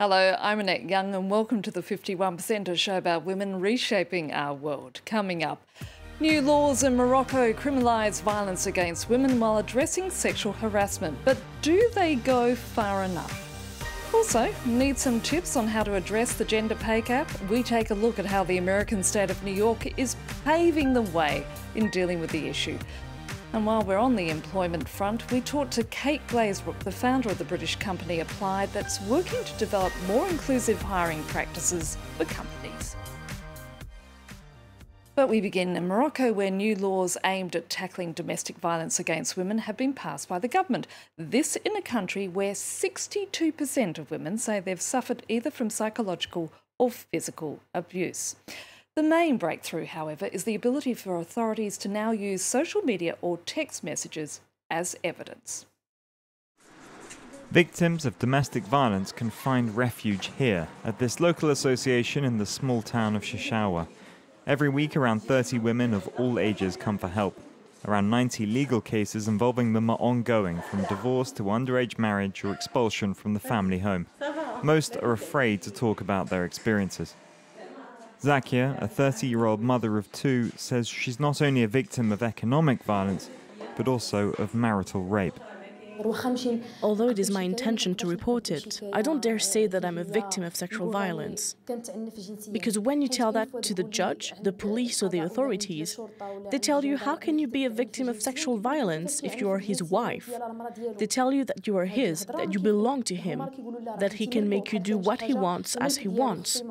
Hello, I'm Annette Young and welcome to the 51%, a show about women reshaping our world. Coming up, new laws in Morocco criminalise violence against women while addressing sexual harassment. But do they go far enough? Also, need some tips on how to address the gender pay gap? We take a look at how the American state of New York is paving the way in dealing with the issue. And while we're on the employment front, we talked to Kate Glazebrook, the founder of the British company Applied, that's working to develop more inclusive hiring practices for companies. But we begin in Morocco, where new laws aimed at tackling domestic violence against women have been passed by the government. This in a country where 62% of women say they've suffered either from psychological or physical abuse. The main breakthrough, however, is the ability for authorities to now use social media or text messages as evidence. Victims of domestic violence can find refuge here, at this local association in the small town of Shishawa. Every week, around 30 women of all ages come for help. Around 90 legal cases involving them are ongoing, from divorce to underage marriage or expulsion from the family home. Most are afraid to talk about their experiences. Zakia, a 30-year-old mother of two, says she's not only a victim of economic violence, but also of marital rape. Although it is my intention to report it, I don't dare say that I'm a victim of sexual violence. Because when you tell that to the judge, the police or the authorities, they tell you, how can you be a victim of sexual violence if you are his wife? They tell you that you are his, that you belong to him, that he can make you do what he wants as he wants.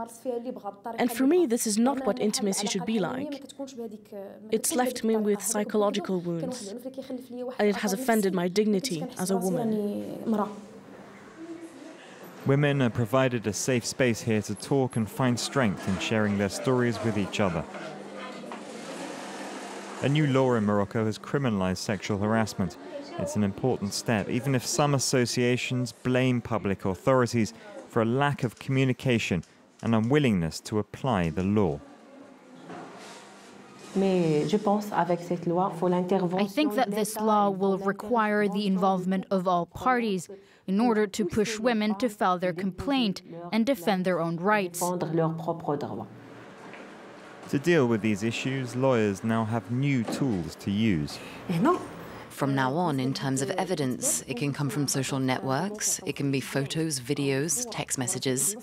And for me, this is not what intimacy should be like. It's left me with psychological wounds, and it has offended my dignity as a woman. Women are provided a safe space here to talk and find strength in sharing their stories with each other. A new law in Morocco has criminalised sexual harassment. It's an important step, even if some associations blame public authorities for a lack of communication and unwillingness to apply the law. I think that this law will require the involvement of all parties in order to push women to file their complaint and defend their own rights. To deal with these issues, lawyers now have new tools to use. From now on, in terms of evidence, it can come from social networks, it can be photos, videos, text messages.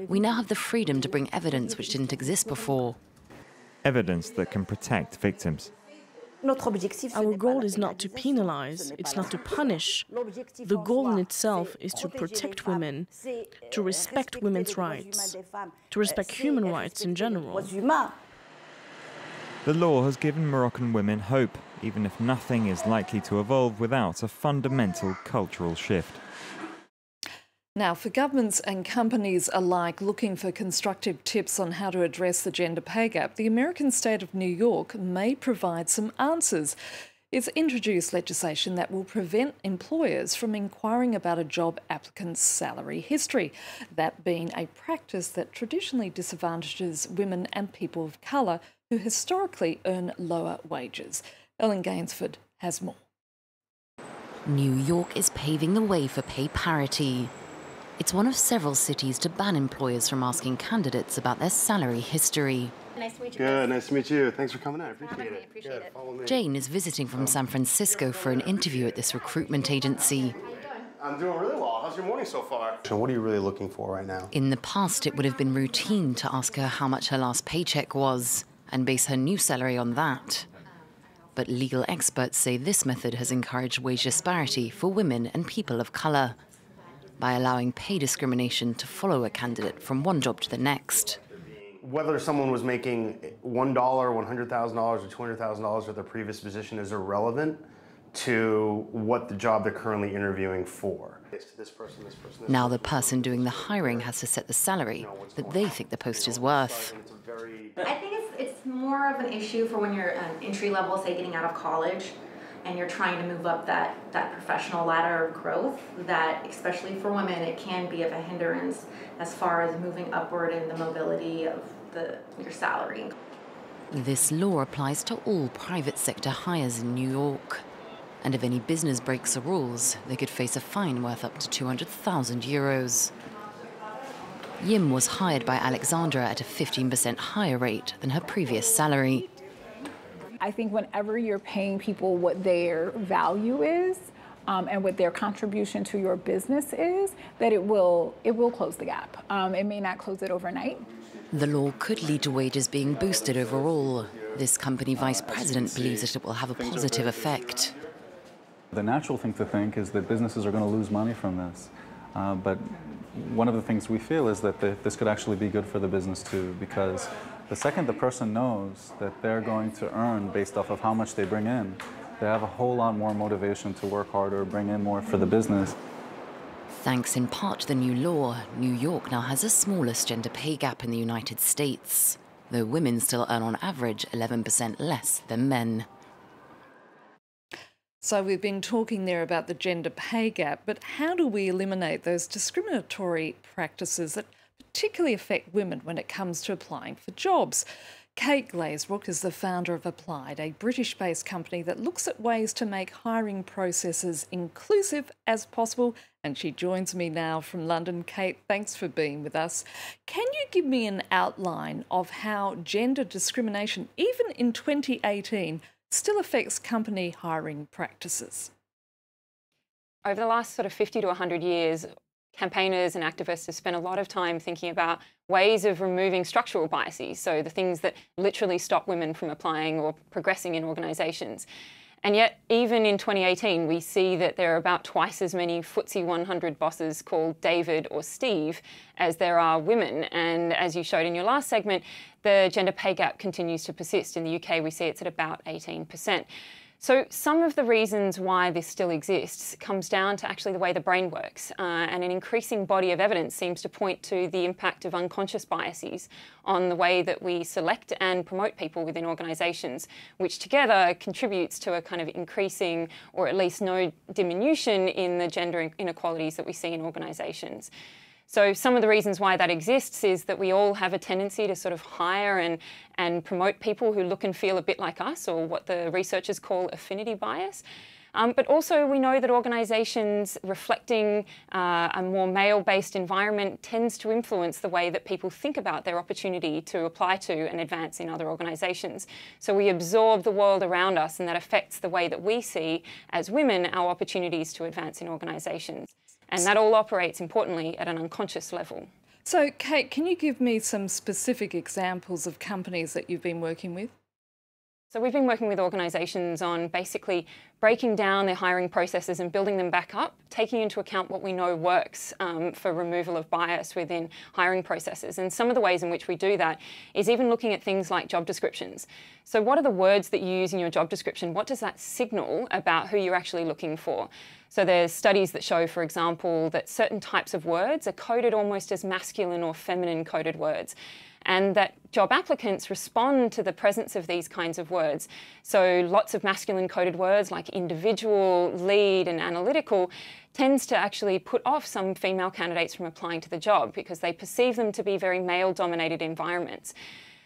We now have the freedom to bring evidence which didn't exist before. Evidence that can protect victims. Our goal is not to penalize, it's not to punish. The goal in itself is to protect women, to respect women's rights, to respect human rights in general. The law has given Moroccan women hope, even if nothing is likely to evolve without a fundamental cultural shift. Now, for governments and companies alike looking for constructive tips on how to address the gender pay gap, the American state of New York may provide some answers. It's introduced legislation that will prevent employers from inquiring about a job applicant's salary history, that being a practice that traditionally disadvantages women and people of colour who historically earn lower wages. Ellen Gainsford has more. New York is paving the way for pay parity. It's one of several cities to ban employers from asking candidates about their salary history. Nice to meet you. Good, nice to meet you. Thanks for coming out. I appreciate it. Appreciate it. Jane is visiting from San Francisco for an interview at this recruitment agency. I'm doing really well. How's your morning so far? So what are you really looking for right now? In the past, it would have been routine to ask her how much her last paycheck was and base her new salary on that. But legal experts say this method has encouraged wage disparity for women and people of colour, by allowing pay discrimination to follow a candidate from one job to the next. Whether someone was making $1, $100,000, or $200,000 at their previous position is irrelevant to what the job they're currently interviewing for. Now the person doing the hiring has to set the salary that they think the post is worth. I think it's more of an issue for when you're entry level, say getting out of college, and you're trying to move up that professional ladder of growth, that especially for women, it can be of a hindrance as far as moving upward in the mobility of your salary. This law applies to all private sector hires in New York. And if any business breaks the rules, they could face a fine worth up to €200,000. Yim was hired by Alexandra at a 15% higher rate than her previous salary. I think whenever you're paying people what their value is and what their contribution to your business is, that it will close the gap. It may not close it overnight. The law could lead to wages being boosted overall. This company vice president believes that it will have a positive effect. The natural thing to think is that businesses are going to lose money from this. But one of the things we feel is that this could actually be good for the business too, because the second the person knows that they're going to earn based off of how much they bring in, they have a whole lot more motivation to work harder, bring in more for the business. Thanks in part to the new law, New York now has the smallest gender pay gap in the United States, though women still earn on average 11% less than men. So we've been talking there about the gender pay gap, but how do we eliminate those discriminatory practices that particularly affect women when it comes to applying for jobs? Kate Glazebrook is the founder of Applied, a British-based company that looks at ways to make hiring processes inclusive as possible, and she joins me now from London. Kate, thanks for being with us. Can you give me an outline of how gender discrimination, even in 2018, still affects company hiring practices? Over the last sort of 50 to 100 years, campaigners and activists have spent a lot of time thinking about ways of removing structural biases, so the things that literally stop women from applying or progressing in organisations. And yet, even in 2018, we see that there are about twice as many FTSE 100 bosses called David or Steve as there are women. And as you showed in your last segment, the gender pay gap continues to persist. In the UK, we see it's at about 18%. So some of the reasons why this still exists comes down to actually the way the brain works, and an increasing body of evidence seems to point to the impact of unconscious biases on the way that we select and promote people within organisations, which together contributes to a kind of increasing, or at least no diminution in the gender inequalities that we see in organisations. So some of the reasons why that exists is that we all have a tendency to sort of hire and promote people who look and feel a bit like us, or what the researchers call affinity bias. But also we know that organisations reflecting a more male-based environment tends to influence the way that people think about their opportunity to apply to and advance in other organisations. So we absorb the world around us, and that affects the way that we see, as women, our opportunities to advance in organisations. And that all operates, importantly, at an unconscious level. So, Kate, can you give me some specific examples of companies that you've been working with? So we've been working with organisations on basically breaking down their hiring processes and building them back up, taking into account what we know works for removal of bias within hiring processes. And some of the ways in which we do that is even looking at things like job descriptions. So what are the words that you use in your job description? What does that signal about who you're actually looking for? So there's studies that show, for example, that certain types of words are coded almost as masculine or feminine coded words, and that job applicants respond to the presence of these kinds of words. So lots of masculine coded words like individual, lead and analytical tends to actually put off some female candidates from applying to the job because they perceive them to be very male-dominated environments.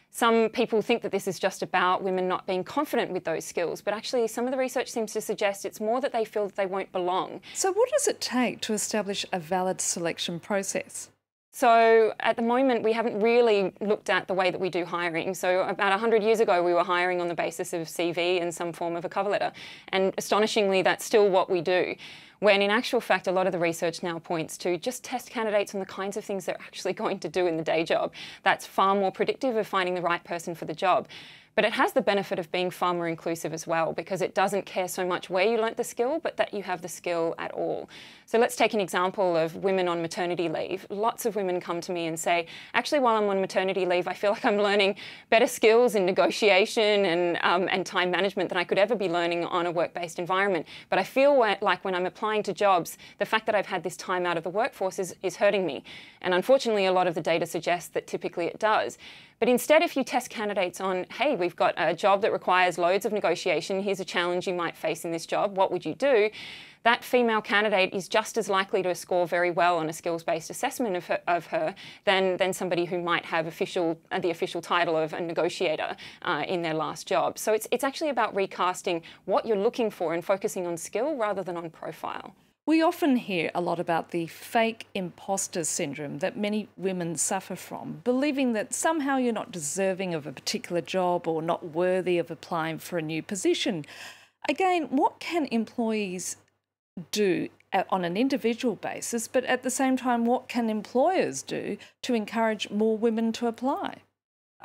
Some people think that this is just about women not being confident with those skills, but actually some of the research seems to suggest it's more that they feel that they won't belong. So what does it take to establish a valid selection process? So at the moment, we haven't really looked at the way that we do hiring. So about 100 years ago, we were hiring on the basis of CV and some form of a cover letter. And astonishingly, that's still what we do. When in actual fact, a lot of the research now points to just test candidates on the kinds of things they're actually going to do in the day job. That's far more predictive of finding the right person for the job. But it has the benefit of being far more inclusive as well, because it doesn't care so much where you learnt the skill, but that you have the skill at all. So let's take an example of women on maternity leave. Lots of women come to me and say, actually, while I'm on maternity leave, I feel like I'm learning better skills in negotiation and time management than I could ever be learning on a work-based environment. But I feel like when I'm applying to jobs, the fact that I've had this time out of the workforce is hurting me. And unfortunately, a lot of the data suggests that typically it does. But instead, if you test candidates on, hey, we've got a job that requires loads of negotiation, here's a challenge you might face in this job, what would you do? That female candidate is just as likely to score very well on a skills-based assessment of her than somebody who might have the official title of a negotiator in their last job. So it's actually about recasting what you're looking for and focusing on skill rather than on profile. We often hear a lot about the fake imposter syndrome that many women suffer from, believing that somehow you're not deserving of a particular job or not worthy of applying for a new position. Again, what can employees do on an individual basis, but at the same time, what can employers do to encourage more women to apply?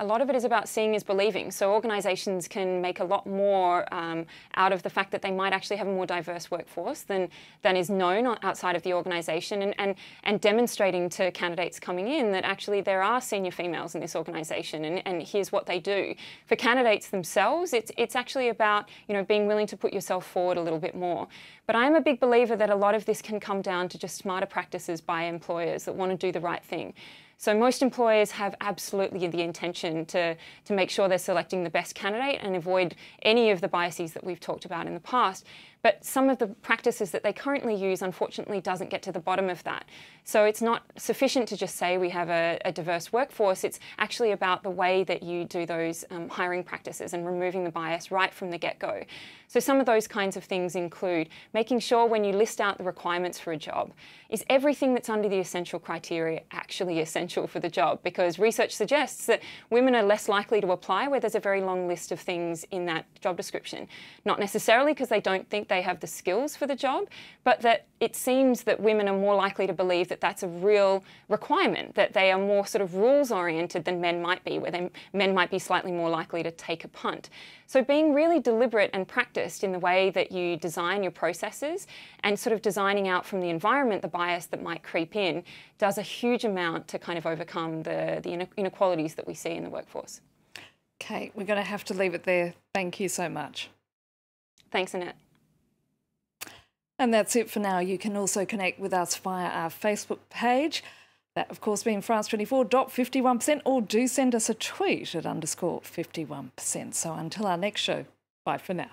A lot of it is about seeing is believing. So organisations can make a lot more out of the fact that they might actually have a more diverse workforce than is known outside of the organisation, and demonstrating to candidates coming in that actually there are senior females in this organisation, and here's what they do. For candidates themselves, it's actually about, you know, being willing to put yourself forward a little bit more. But I'm a big believer that a lot of this can come down to just smarter practices by employers that want to do the right thing. So most employers have absolutely the intention to make sure they're selecting the best candidate and avoid any of the biases that we've talked about in the past. But some of the practices that they currently use, unfortunately, doesn't get to the bottom of that. So it's not sufficient to just say we have a diverse workforce. It's actually about the way that you do those hiring practices and removing the bias right from the get-go. So some of those kinds of things include making sure when you list out the requirements for a job, is everything that's under the essential criteria actually essential for the job? Because research suggests that women are less likely to apply where there's a very long list of things in that job description. Not necessarily because they don't think they have the skills for the job, but that it seems that women are more likely to believe that that's a real requirement, that they are more sort of rules-oriented than men might be, where men might be slightly more likely to take a punt. So being really deliberate and practiced in the way that you design your processes and sort of designing out from the environment the bias that might creep in does a huge amount to kind of overcome the inequalities that we see in the workforce. Kate, we're going to have to leave it there. Thank you so much. Thanks, Annette. And that's it for now. You can also connect with us via our Facebook page. That, of course, being France24.51%, or do send us a tweet at _51%. So until our next show, bye for now.